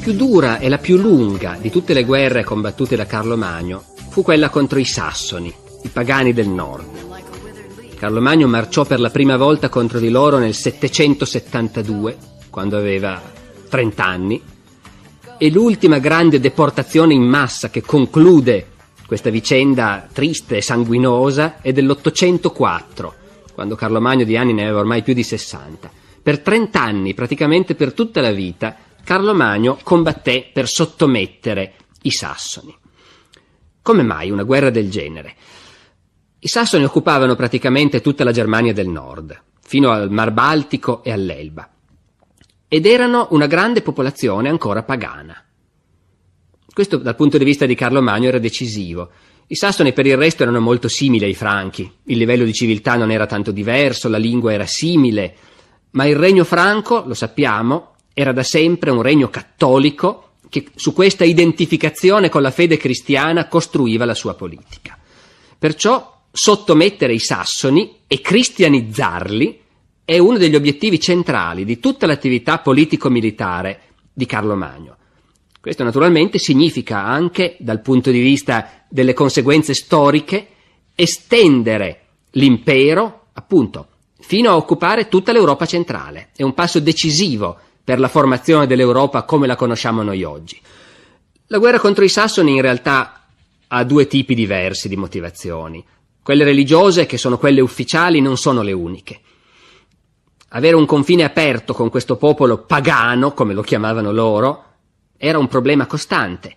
più dura e la più lunga di tutte le guerre combattute da Carlo Magno fu quella contro i Sassoni, i pagani del nord. Carlo Magno marciò per la prima volta contro di loro nel 772, quando aveva 30 anni, e l'ultima grande deportazione in massa che conclude questa vicenda triste e sanguinosa è dell'804, quando Carlo Magno di anni ne aveva ormai più di 60. Per 30 anni, praticamente per tutta la vita, Carlo Magno combatté per sottomettere i Sassoni. Come mai una guerra del genere? I Sassoni occupavano praticamente tutta la Germania del Nord, fino al Mar Baltico e all'Elba, ed erano una grande popolazione ancora pagana. Questo dal punto di vista di Carlo Magno era decisivo. I Sassoni per il resto erano molto simili ai Franchi, il livello di civiltà non era tanto diverso, la lingua era simile, ma il regno franco, lo sappiamo, era da sempre un regno cattolico che su questa identificazione con la fede cristiana costruiva la sua politica. Perciò sottomettere i Sassoni e cristianizzarli è uno degli obiettivi centrali di tutta l'attività politico-militare di Carlo Magno. Questo naturalmente significa anche, dal punto di vista delle conseguenze storiche, estendere l'impero, appunto, fino a occupare tutta l'Europa centrale. È un passo decisivo per la formazione dell'Europa come la conosciamo noi oggi. La guerra contro i Sassoni in realtà ha due tipi diversi di motivazioni. Quelle religiose, che sono quelle ufficiali, non sono le uniche. Avere un confine aperto con questo popolo pagano, come lo chiamavano loro, era un problema costante.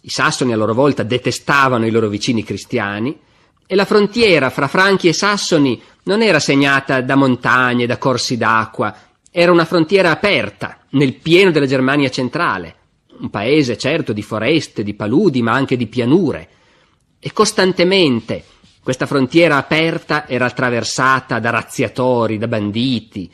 I Sassoni a loro volta detestavano i loro vicini cristiani e la frontiera fra Franchi e Sassoni non era segnata da montagne, da corsi d'acqua, era una frontiera aperta, nel pieno della Germania centrale, un paese certo di foreste, di paludi, ma anche di pianure, e costantemente questa frontiera aperta era attraversata da razziatori, da banditi.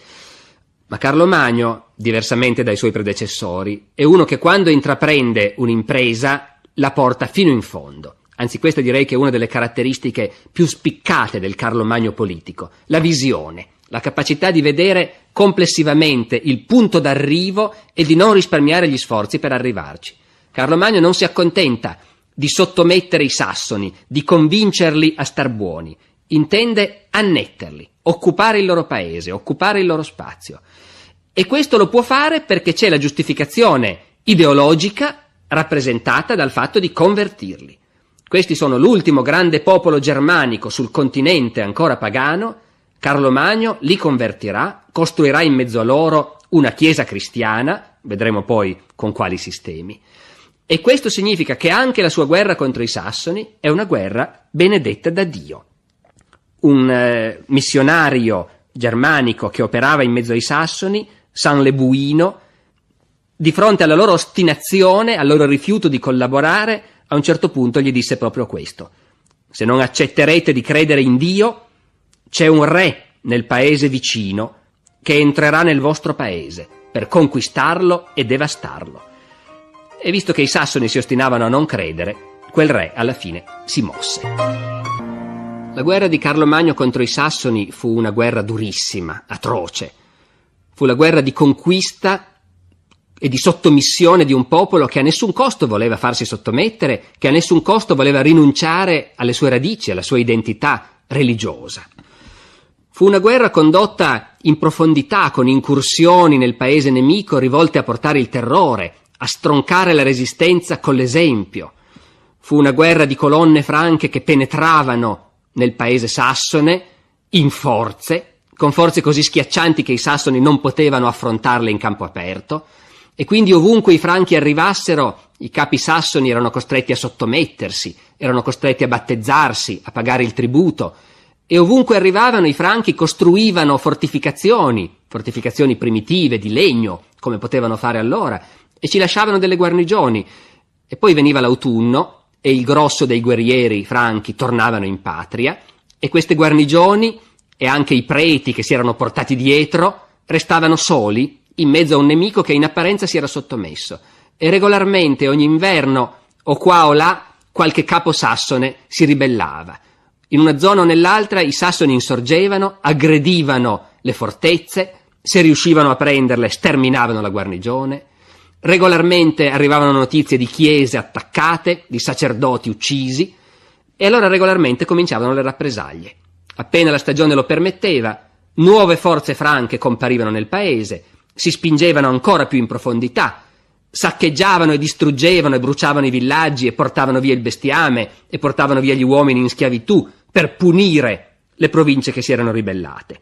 Ma Carlo Magno, diversamente dai suoi predecessori, è uno che quando intraprende un'impresa la porta fino in fondo. Anzi, questa direi che è una delle caratteristiche più spiccate del Carlo Magno politico, la visione, la capacità di vedere complessivamente il punto d'arrivo e di non risparmiare gli sforzi per arrivarci. Carlo Magno non si accontenta di sottomettere i Sassoni, di convincerli a star buoni, intende annetterli, occupare il loro paese, occupare il loro spazio. E questo lo può fare perché c'è la giustificazione ideologica rappresentata dal fatto di convertirli. Questi sono l'ultimo grande popolo germanico sul continente ancora pagano. Carlo Magno li convertirà, costruirà in mezzo a loro una chiesa cristiana, vedremo poi con quali sistemi. E questo significa che anche la sua guerra contro i Sassoni è una guerra benedetta da Dio. Un missionario germanico che operava in mezzo ai Sassoni, San Lebuino, di fronte alla loro ostinazione, al loro rifiuto di collaborare, a un certo punto gli disse proprio questo: se non accetterete di credere in Dio, c'è un re nel paese vicino che entrerà nel vostro paese per conquistarlo e devastarlo. E visto che i Sassoni si ostinavano a non credere, quel re alla fine si mosse. La guerra di Carlo Magno contro i Sassoni fu una guerra durissima, atroce. Fu la guerra di conquista e di sottomissione di un popolo che a nessun costo voleva farsi sottomettere, che a nessun costo voleva rinunciare alle sue radici, alla sua identità religiosa. Fu una guerra condotta in profondità, con incursioni nel paese nemico rivolte a portare il terrore, a stroncare la resistenza con l'esempio. Fu una guerra di colonne franche che penetravano nel paese sassone in forze, con forze così schiaccianti che i sassoni non potevano affrontarle in campo aperto, e quindi ovunque i franchi arrivassero, i capi sassoni erano costretti a sottomettersi, erano costretti a battezzarsi, a pagare il tributo, e ovunque arrivavano i franchi costruivano fortificazioni primitive di legno, come potevano fare allora, e ci lasciavano delle guarnigioni. E poi veniva l'autunno e il grosso dei guerrieri franchi tornavano in patria, e queste guarnigioni e anche i preti che si erano portati dietro restavano soli in mezzo a un nemico che in apparenza si era sottomesso, e regolarmente ogni inverno o qua o là qualche capo sassone si ribellava. In una zona o nell'altra i sassoni insorgevano, aggredivano le fortezze, se riuscivano a prenderle sterminavano la guarnigione, regolarmente arrivavano notizie di chiese attaccate, di sacerdoti uccisi, e allora regolarmente cominciavano le rappresaglie. Appena la stagione lo permetteva, nuove forze franche comparivano nel paese, si spingevano ancora più in profondità, saccheggiavano e distruggevano e bruciavano i villaggi e portavano via il bestiame e portavano via gli uomini in schiavitù per punire le province che si erano ribellate.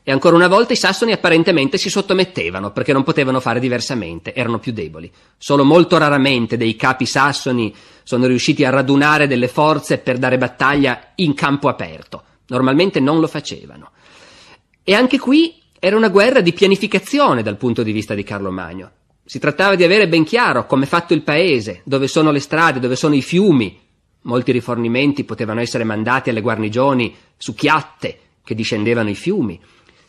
E ancora una volta i sassoni apparentemente si sottomettevano perché non potevano fare diversamente, erano più deboli. Solo molto raramente dei capi sassoni sono riusciti a radunare delle forze per dare battaglia in campo aperto. Normalmente non lo facevano. E anche qui era una guerra di pianificazione dal punto di vista di Carlo Magno. Si trattava di avere ben chiaro come è fatto il paese, dove sono le strade, dove sono i fiumi. Molti rifornimenti potevano essere mandati alle guarnigioni su chiatte che discendevano i fiumi.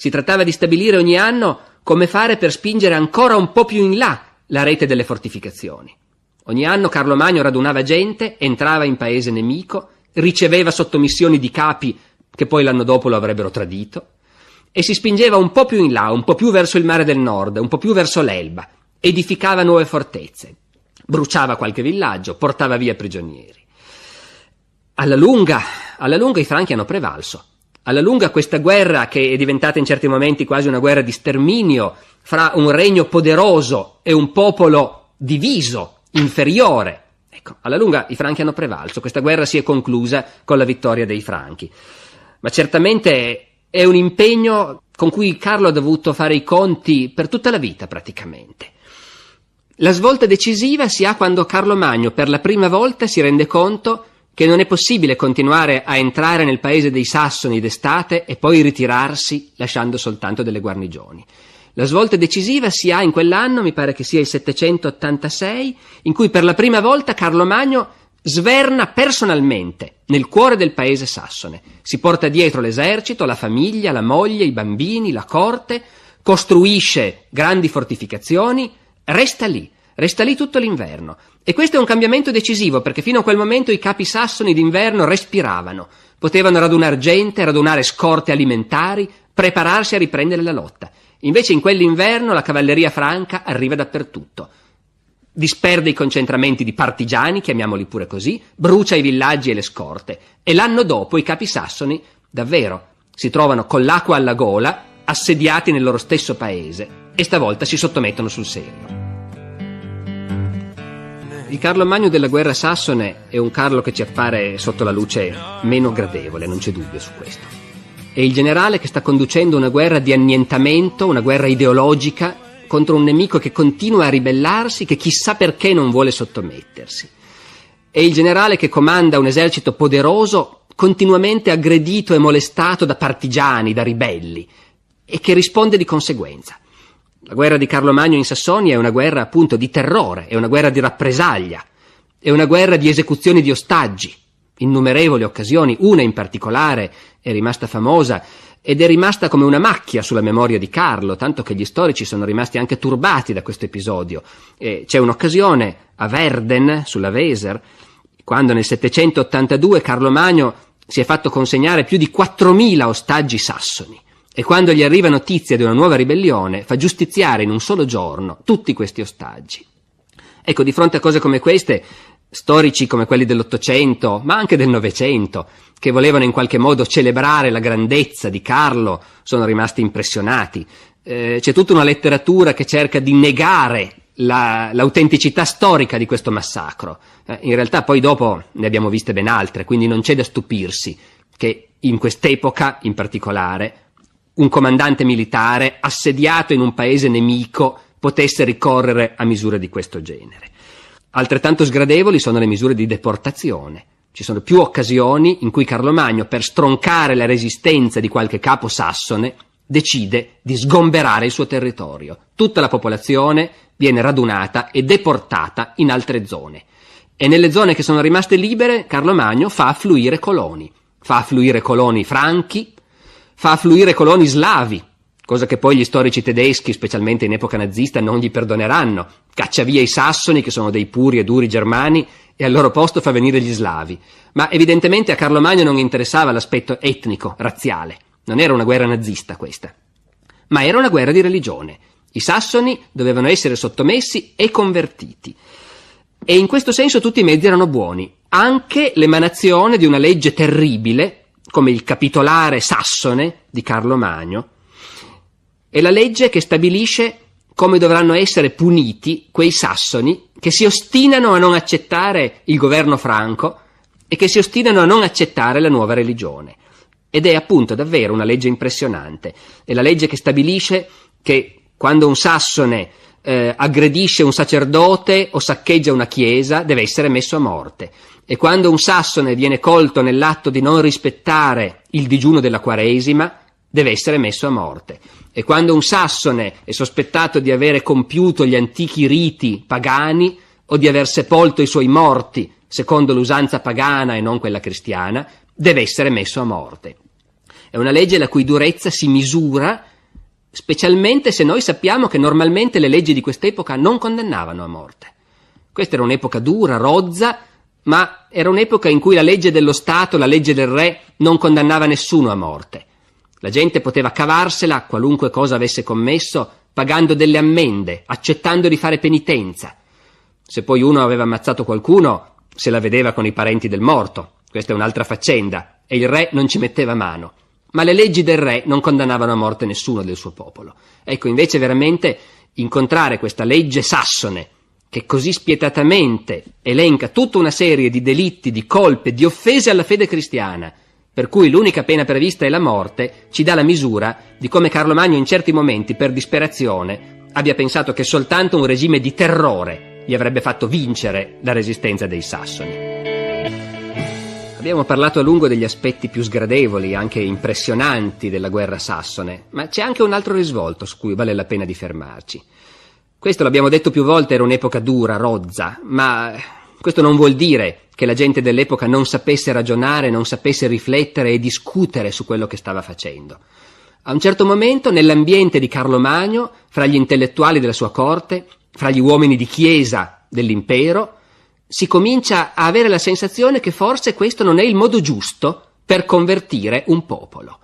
Si trattava di stabilire ogni anno come fare per spingere ancora un po' più in là la rete delle fortificazioni. Ogni anno Carlo Magno radunava gente, entrava in paese nemico, riceveva sottomissioni di capi che poi l'anno dopo lo avrebbero tradito, e si spingeva un po' più in là, un po' più verso il mare del nord, un po' più verso l'Elba, edificava nuove fortezze, bruciava qualche villaggio, portava via prigionieri. Alla lunga i franchi hanno prevalso. Alla lunga questa guerra, che è diventata in certi momenti quasi una guerra di sterminio fra un regno poderoso e un popolo diviso, inferiore, ecco, alla lunga i franchi hanno prevalso. Questa guerra si è conclusa con la vittoria dei franchi. Ma certamente è un impegno con cui Carlo ha dovuto fare i conti per tutta la vita praticamente. La svolta decisiva si ha quando Carlo Magno per la prima volta si rende conto che non è possibile continuare a entrare nel paese dei Sassoni d'estate e poi ritirarsi lasciando soltanto delle guarnigioni. La svolta decisiva si ha in quell'anno, mi pare che sia il 786, in cui per la prima volta Carlo Magno sverna personalmente nel cuore del paese sassone. Si porta dietro l'esercito, la famiglia, la moglie, i bambini, la corte, costruisce grandi fortificazioni, resta lì tutto l'inverno. E questo è un cambiamento decisivo, perché fino a quel momento i capi sassoni d'inverno respiravano, potevano radunare gente, radunare scorte alimentari, prepararsi a riprendere la lotta. Invece in quell'inverno la cavalleria franca arriva dappertutto, disperde i concentramenti di partigiani, chiamiamoli pure così, brucia i villaggi e le scorte, e l'anno dopo i capi sassoni davvero si trovano con l'acqua alla gola, assediati nel loro stesso paese, e stavolta si sottomettono sul serio. Il Carlo Magno della guerra sassone è un Carlo che ci appare sotto la luce meno gradevole, non c'è dubbio su questo. È il generale che sta conducendo una guerra di annientamento, una guerra ideologica contro un nemico che continua a ribellarsi, che chissà perché non vuole sottomettersi. È il generale che comanda un esercito poderoso, continuamente aggredito e molestato da partigiani, da ribelli, e che risponde di conseguenza. La guerra di Carlo Magno in Sassonia è una guerra appunto di terrore, è una guerra di rappresaglia, è una guerra di esecuzioni di ostaggi, innumerevoli occasioni, una in particolare è rimasta famosa ed è rimasta come una macchia sulla memoria di Carlo, tanto che gli storici sono rimasti anche turbati da questo episodio. C'è un'occasione a Verden, sulla Weser, quando nel 782 Carlo Magno si è fatto consegnare più di 4.000 ostaggi sassoni. E quando gli arriva notizia di una nuova ribellione, fa giustiziare in un solo giorno tutti questi ostaggi. Ecco, di fronte a cose come queste, storici come quelli dell'Ottocento, ma anche del Novecento, che volevano in qualche modo celebrare la grandezza di Carlo, sono rimasti impressionati. C'è tutta una letteratura che cerca di negare l'autenticità storica di questo massacro. In realtà poi dopo ne abbiamo viste ben altre, quindi non c'è da stupirsi che in quest'epoca in particolare un comandante militare assediato in un paese nemico potesse ricorrere a misure di questo genere. Altrettanto sgradevoli sono le misure di deportazione. Ci sono più occasioni in cui Carlo Magno, per stroncare la resistenza di qualche capo sassone, decide di sgomberare il suo territorio. Tutta la popolazione viene radunata e deportata in altre zone. E nelle zone che sono rimaste libere, Carlo Magno fa affluire coloni. Fa affluire coloni franchi, fa affluire coloni slavi, cosa che poi gli storici tedeschi, specialmente in epoca nazista, non gli perdoneranno. Caccia via i sassoni, che sono dei puri e duri germani, e al loro posto fa venire gli slavi. Ma evidentemente a Carlo Magno non interessava l'aspetto etnico, razziale. Non era una guerra nazista questa, ma era una guerra di religione. I sassoni dovevano essere sottomessi e convertiti. E in questo senso tutti i mezzi erano buoni, anche l'emanazione di una legge terribile, come il capitolare sassone di Carlo Magno, è la legge che stabilisce come dovranno essere puniti quei sassoni che si ostinano a non accettare il governo franco e che si ostinano a non accettare la nuova religione. Ed è appunto davvero una legge impressionante. È la legge che stabilisce che quando un sassone aggredisce un sacerdote o saccheggia una chiesa deve essere messo a morte, e quando un sassone viene colto nell'atto di non rispettare il digiuno della Quaresima deve essere messo a morte, e quando un sassone è sospettato di avere compiuto gli antichi riti pagani o di aver sepolto i suoi morti secondo l'usanza pagana e non quella cristiana deve essere messo a morte. È una legge la cui durezza si misura specialmente se noi sappiamo che normalmente le leggi di quest'epoca non condannavano a morte. Questa era un'epoca dura, rozza, ma era un'epoca in cui la legge dello Stato, la legge del re, non condannava nessuno a morte. La gente poteva cavarsela, qualunque cosa avesse commesso, pagando delle ammende, accettando di fare penitenza. Se poi uno aveva ammazzato qualcuno, se la vedeva con i parenti del morto. Questa è un'altra faccenda, e il re non ci metteva mano. Ma le leggi del re non condannavano a morte nessuno del suo popolo. Ecco, invece veramente incontrare questa legge sassone, che così spietatamente elenca tutta una serie di delitti, di colpe, di offese alla fede cristiana, per cui l'unica pena prevista è la morte, ci dà la misura di come Carlo Magno in certi momenti, per disperazione, abbia pensato che soltanto un regime di terrore gli avrebbe fatto vincere la resistenza dei sassoni. Abbiamo parlato a lungo degli aspetti più sgradevoli, anche impressionanti della guerra sassone, ma c'è anche un altro risvolto su cui vale la pena di fermarci. Questo, l'abbiamo detto più volte, era un'epoca dura, rozza, ma questo non vuol dire che la gente dell'epoca non sapesse ragionare, non sapesse riflettere e discutere su quello che stava facendo. A un certo momento, nell'ambiente di Carlo Magno, fra gli intellettuali della sua corte, fra gli uomini di chiesa dell'impero, si comincia a avere la sensazione che forse questo non è il modo giusto per convertire un popolo.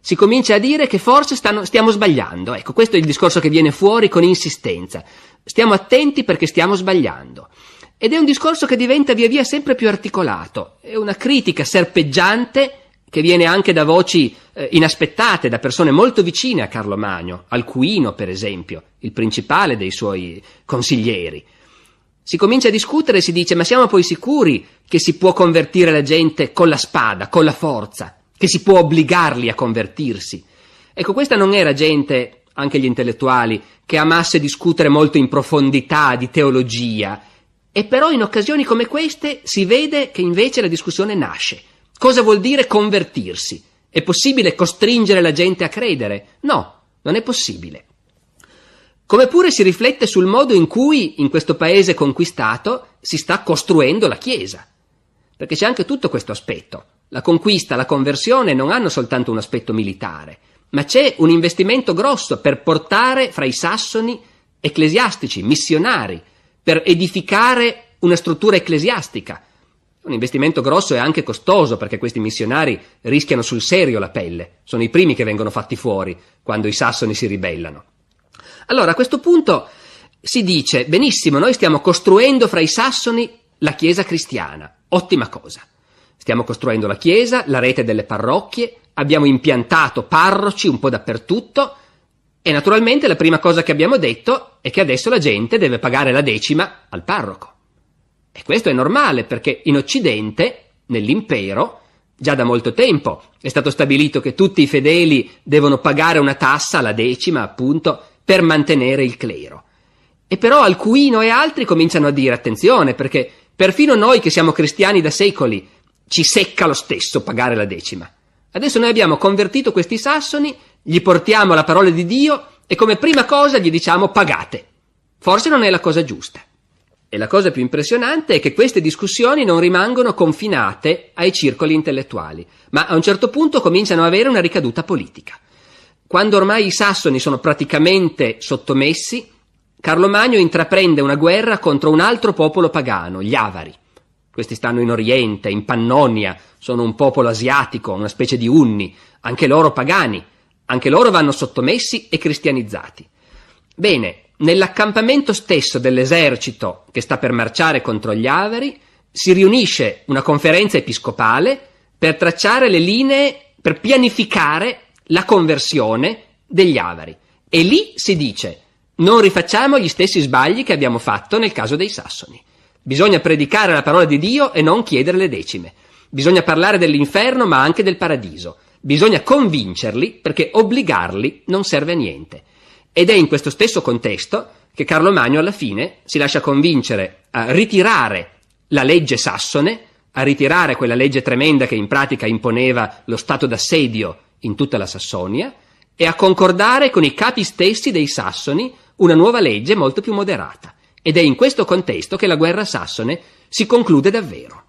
Si comincia a dire che forse stiamo sbagliando. Ecco, questo è il discorso che viene fuori con insistenza. Stiamo attenti perché stiamo sbagliando. Ed è un discorso che diventa via via sempre più articolato. È una critica serpeggiante che viene anche da voci inaspettate, da persone molto vicine a Carlo Magno, Alcuino per esempio, il principale dei suoi consiglieri. Si comincia a discutere e si dice: ma siamo poi sicuri che si può convertire la gente con la spada, con la forza, che si può obbligarli a convertirsi? Ecco, questa non era gente, anche gli intellettuali, che amasse discutere molto in profondità di teologia, e però in occasioni come queste si vede che invece la discussione nasce. Cosa vuol dire convertirsi? È possibile costringere la gente a credere? No, non è possibile. Come pure si riflette sul modo in cui in questo paese conquistato si sta costruendo la Chiesa, perché c'è anche tutto questo aspetto. La conquista, la conversione non hanno soltanto un aspetto militare, ma c'è un investimento grosso per portare fra i sassoni ecclesiastici, missionari, per edificare una struttura ecclesiastica. Un investimento grosso e anche costoso, perché questi missionari rischiano sul serio la pelle, sono i primi che vengono fatti fuori quando i sassoni si ribellano. Allora, a questo punto si dice: benissimo, noi stiamo costruendo fra i sassoni la Chiesa cristiana, ottima cosa. Stiamo costruendo la Chiesa, la rete delle parrocchie, abbiamo impiantato parroci un po' dappertutto, e naturalmente la prima cosa che abbiamo detto è che adesso la gente deve pagare la decima al parroco. E questo è normale, perché in Occidente, nell'impero, già da molto tempo è stato stabilito che tutti i fedeli devono pagare una tassa, la decima appunto, per mantenere il clero. E però Alcuino e altri cominciano a dire: attenzione, perché perfino noi che siamo cristiani da secoli ci secca lo stesso pagare la decima. Adesso noi abbiamo convertito questi sassoni, gli portiamo la parola di Dio e come prima cosa gli diciamo: pagate. Forse non è la cosa giusta. E la cosa più impressionante è che queste discussioni non rimangono confinate ai circoli intellettuali, ma a un certo punto cominciano ad avere una ricaduta politica. Quando ormai i sassoni sono praticamente sottomessi, Carlo Magno intraprende una guerra contro un altro popolo pagano, gli Avari. Questi stanno in Oriente, in Pannonia, sono un popolo asiatico, una specie di Unni, anche loro pagani, anche loro vanno sottomessi e cristianizzati. Bene, nell'accampamento stesso dell'esercito che sta per marciare contro gli Avari si riunisce una conferenza episcopale per tracciare le linee, per pianificare la conversione degli Avari. E lì si dice: non rifacciamo gli stessi sbagli che abbiamo fatto nel caso dei Sassoni. Bisogna predicare la parola di Dio e non chiedere le decime. Bisogna parlare dell'inferno ma anche del paradiso. Bisogna convincerli, perché obbligarli non serve a niente. Ed è in questo stesso contesto che Carlo Magno alla fine si lascia convincere a ritirare la legge sassone, a ritirare quella legge tremenda che in pratica imponeva lo stato d'assedio in tutta la Sassonia, e a concordare con i capi stessi dei Sassoni una nuova legge molto più moderata. Ed è in questo contesto che la guerra sassone si conclude davvero.